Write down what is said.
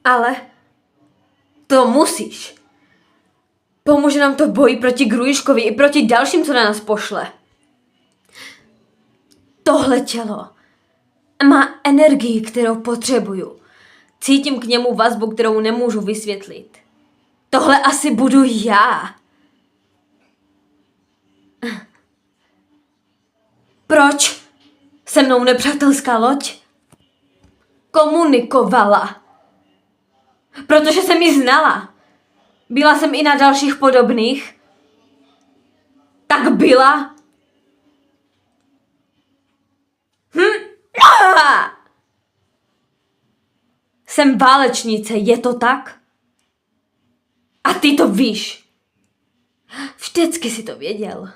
Ale to musíš. Pomůže nám to v boji proti Grujškovi i proti dalším, co na nás pošle. Tohle tělo má energii, kterou potřebuju. Cítím k němu vazbu, kterou nemůžu vysvětlit. Tohle asi budu já. Proč se mnou nepřátelská loď komunikovala? Protože jsem ji znala. Byla jsem i na dalších podobných. Tak byla. Jsem válečnice, je to tak? A ty to víš. Vždycky si to věděl.